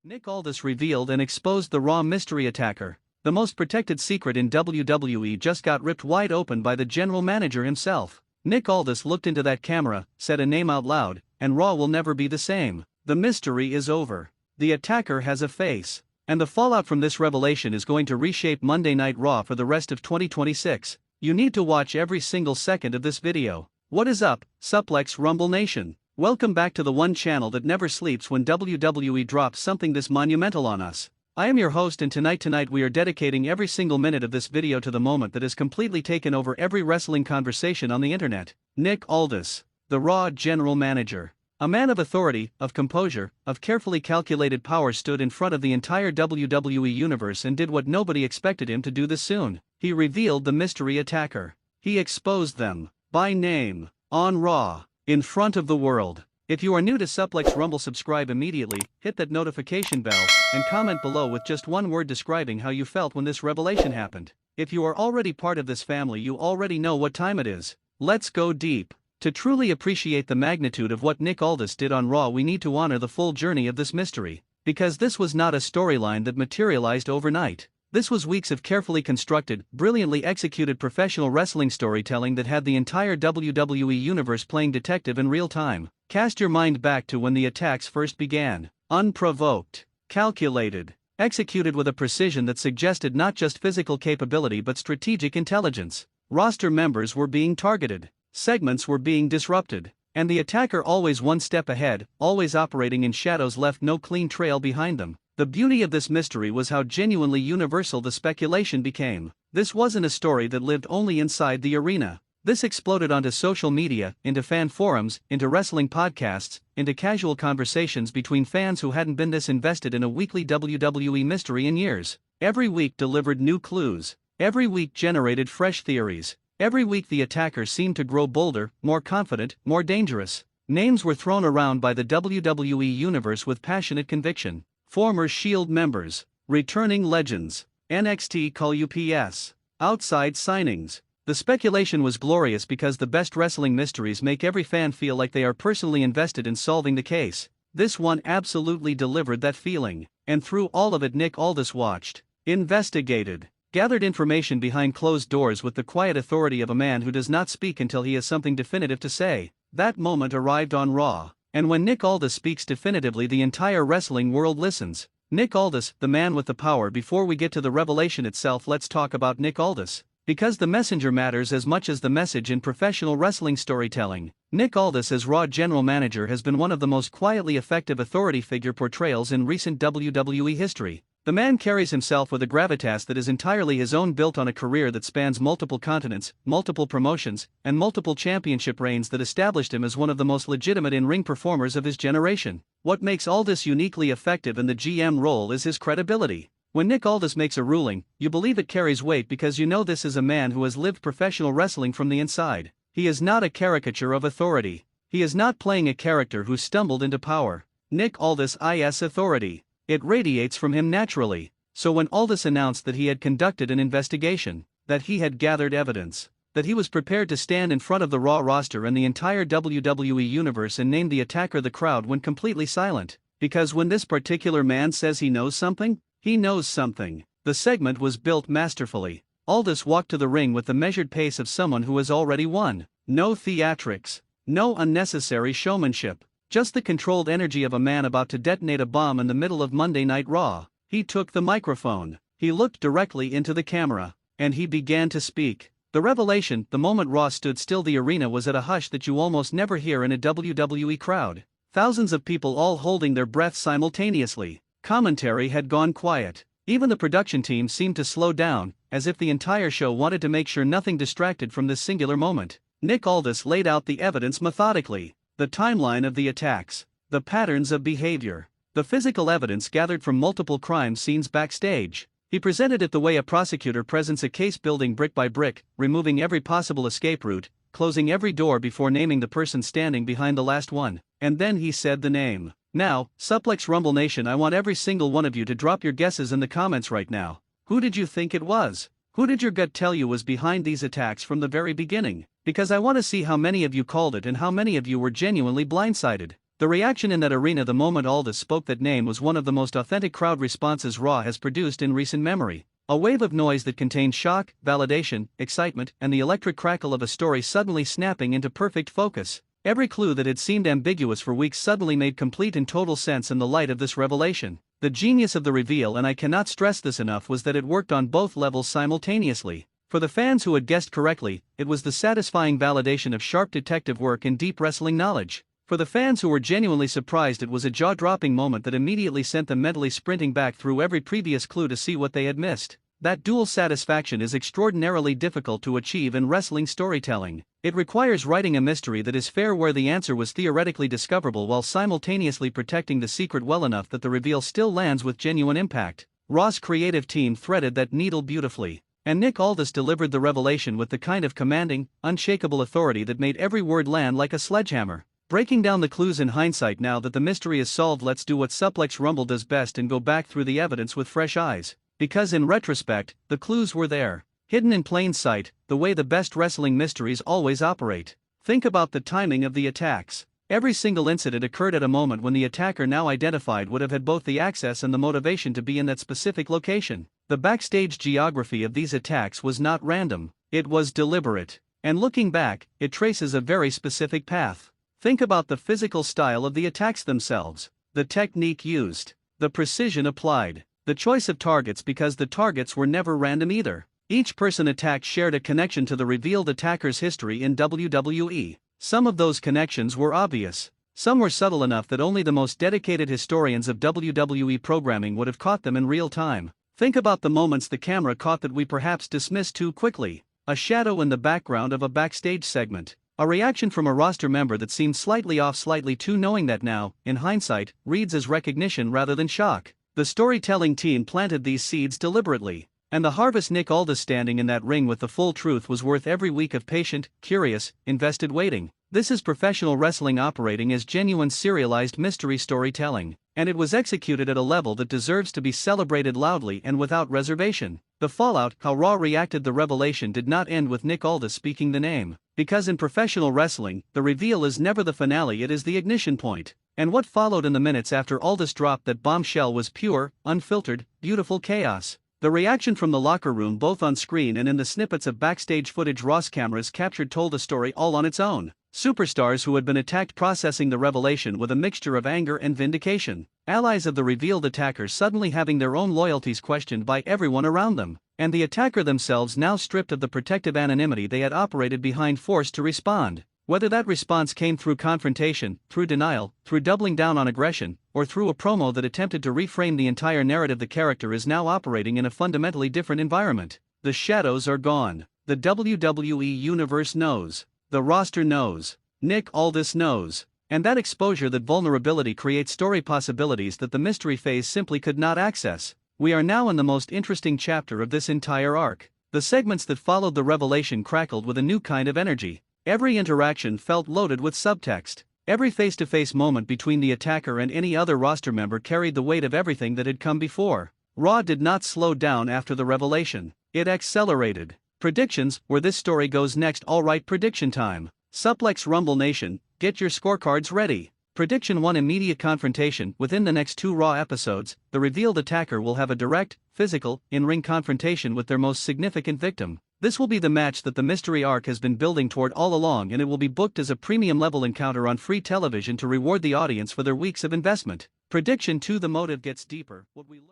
Nick Aldis revealed and exposed the Raw mystery attacker. The most protected secret in WWE just got ripped wide open by the general manager himself. Nick Aldis looked into that camera, said a name out loud, and Raw will never be the same. The mystery is over. The attacker has a face. And the fallout from this revelation is going to reshape Monday Night Raw for the rest of 2026. You need to watch every single second of this video. What is up, Suplex Rumble Nation? Welcome back to the one channel that never sleeps when WWE drops something this monumental on us. I am your host, and tonight we are dedicating every single minute of this video to the moment that has completely taken over every wrestling conversation on the internet. Nick Aldis, the Raw general manager. A man of authority, of composure, of carefully calculated power, stood in front of the entire WWE universe and did what nobody expected him to do this soon. He revealed the mystery attacker. He exposed them, by name, on Raw, in front of the world. If you are new to Suplex Rumble, subscribe immediately, hit that notification bell, and comment below with just one word describing how you felt when this revelation happened. If you are already part of this family, you already know what time it is. Let's go deep. To truly appreciate the magnitude of what Nick Aldis did on Raw, we need to honor the full journey of this mystery. Because this was not a storyline that materialized overnight. This was weeks of carefully constructed, brilliantly executed professional wrestling storytelling that had the entire WWE universe playing detective in real time. Cast your mind back to when the attacks first began. Unprovoked, calculated, executed with a precision that suggested not just physical capability but strategic intelligence. Roster members were being targeted. Segments were being disrupted, and the attacker, always one step ahead, always operating in shadows, left no clean trail behind them. The beauty of this mystery was how genuinely universal the speculation became. This wasn't a story that lived only inside the arena. This exploded onto social media, into fan forums, into wrestling podcasts, into casual conversations between fans who hadn't been this invested in a weekly WWE mystery in years. Every week delivered new clues. Every week generated fresh theories. Every week the attacker seemed to grow bolder, more confident, more dangerous. Names were thrown around by the WWE universe with passionate conviction. Former Shield members, returning legends, NXT Call UPS, outside signings. The speculation was glorious because the best wrestling mysteries make every fan feel like they are personally invested in solving the case. This one absolutely delivered that feeling, and through all of it Nick Aldis watched, investigated, gathered information behind closed doors with the quiet authority of a man who does not speak until he has something definitive to say. That moment arrived on Raw. And when Nick Aldis speaks definitively, the entire wrestling world listens. Nick Aldis, the man with the power. Before we get to the revelation itself, let's talk about Nick Aldis. Because the messenger matters as much as the message in professional wrestling storytelling. Nick Aldis as Raw general manager has been one of the most quietly effective authority figure portrayals in recent WWE history. The man carries himself with a gravitas that is entirely his own, built on a career that spans multiple continents, multiple promotions, and multiple championship reigns that established him as one of the most legitimate in-ring performers of his generation. What makes Aldis uniquely effective in the GM role is his credibility. When Nick Aldis makes a ruling, you believe it carries weight because you know this is a man who has lived professional wrestling from the inside. He is not a caricature of authority. He is not playing a character who stumbled into power. Nick Aldis is authority. It radiates from him naturally. So when Aldis announced that he had conducted an investigation, that he had gathered evidence, that he was prepared to stand in front of the Raw roster and the entire WWE universe and name the attacker, the crowd went completely silent. Because when this particular man says he knows something, he knows something. The segment was built masterfully. Aldis walked to the ring with the measured pace of someone who has already won. No theatrics. No unnecessary showmanship. Just the controlled energy of a man about to detonate a bomb in the middle of Monday Night Raw. He took the microphone. He looked directly into the camera. And he began to speak. The revelation, the moment Raw stood still, the arena was at a hush that you almost never hear in a WWE crowd. Thousands of people all holding their breath simultaneously. Commentary had gone quiet. Even the production team seemed to slow down, as if the entire show wanted to make sure nothing distracted from this singular moment. Nick Aldis laid out the evidence methodically. The timeline of the attacks, the patterns of behavior, the physical evidence gathered from multiple crime scenes backstage. He presented it the way a prosecutor presents a case, building brick by brick, removing every possible escape route, closing every door before naming the person standing behind the last one. And then he said the name. Now, Suplex Rumble Nation, I want every single one of you to drop your guesses in the comments right now. Who did you think it was? Who did your gut tell you was behind these attacks from the very beginning? Because I want to see how many of you called it and how many of you were genuinely blindsided. The reaction in that arena the moment Aldis spoke that name was one of the most authentic crowd responses Raw has produced in recent memory. A wave of noise that contained shock, validation, excitement, and the electric crackle of a story suddenly snapping into perfect focus. Every clue that had seemed ambiguous for weeks suddenly made complete and total sense in the light of this revelation. The genius of the reveal, and I cannot stress this enough, was that it worked on both levels simultaneously. For the fans who had guessed correctly, it was the satisfying validation of sharp detective work and deep wrestling knowledge. For the fans who were genuinely surprised, it was a jaw-dropping moment that immediately sent them mentally sprinting back through every previous clue to see what they had missed. That dual satisfaction is extraordinarily difficult to achieve in wrestling storytelling. It requires writing a mystery that is fair where the answer was theoretically discoverable while simultaneously protecting the secret well enough that the reveal still lands with genuine impact. Raw's creative team threaded that needle beautifully. And Nick Aldis delivered the revelation with the kind of commanding, unshakable authority that made every word land like a sledgehammer. Breaking down the clues in hindsight, now that the mystery is solved, let's do what Suplex Rumble does best and go back through the evidence with fresh eyes. Because in retrospect, the clues were there, hidden in plain sight, the way the best wrestling mysteries always operate. Think about the timing of the attacks. Every single incident occurred at a moment when the attacker now identified would have had both the access and the motivation to be in that specific location. The backstage geography of these attacks was not random, it was deliberate. And looking back, it traces a very specific path. Think about the physical style of the attacks themselves, the technique used, the precision applied, the choice of targets, because the targets were never random either. Each person attacked shared a connection to the revealed attacker's history in WWE. Some of those connections were obvious. Some were subtle enough that only the most dedicated historians of WWE programming would have caught them in real time. Think about the moments the camera caught that we perhaps dismissed too quickly. A shadow in the background of a backstage segment. A reaction from a roster member that seemed slightly off, slightly too, knowing that now, in hindsight, reads as recognition rather than shock. The storytelling team planted these seeds deliberately. And the harvest, Nick Aldis standing in that ring with the full truth, was worth every week of patient, curious, invested waiting. This is professional wrestling operating as genuine serialized mystery storytelling. And it was executed at a level that deserves to be celebrated loudly and without reservation. The fallout, how Raw reacted the revelation, did not end with Nick Aldis speaking the name. Because in professional wrestling, the reveal is never the finale, it is the ignition point. And what followed in the minutes after Aldis dropped that bombshell was pure, unfiltered, beautiful chaos. The reaction from the locker room, both on screen and in the snippets of backstage footage Raw's cameras captured, told a story all on its own. Superstars who had been attacked processing the revelation with a mixture of anger and vindication. Allies of the revealed attacker suddenly having their own loyalties questioned by everyone around them. And the attacker themselves now stripped of the protective anonymity they had operated behind, forced to respond. Whether that response came through confrontation, through denial, through doubling down on aggression, or through a promo that attempted to reframe the entire narrative, the character is now operating in a fundamentally different environment. The shadows are gone. The WWE Universe knows. The roster knows. Nick Aldis knows. And that exposure, that vulnerability, creates story possibilities that the mystery phase simply could not access. We are now in the most interesting chapter of this entire arc. The segments that followed the revelation crackled with a new kind of energy. Every interaction felt loaded with subtext. Every face-to-face moment between the attacker and any other roster member carried the weight of everything that had come before. Raw did not slow down after the revelation. It accelerated. Predictions, where this story goes next. Alright, prediction time. Suplex Rumble Nation, get your scorecards ready. Prediction 1: immediate confrontation. Within the next 2 Raw episodes, the revealed attacker will have a direct, physical, in-ring confrontation with their most significant victim. This will be the match that the mystery arc has been building toward all along, and it will be booked as a premium-level encounter on free television to reward the audience for their weeks of investment. Prediction 2: the motive gets deeper. What we learn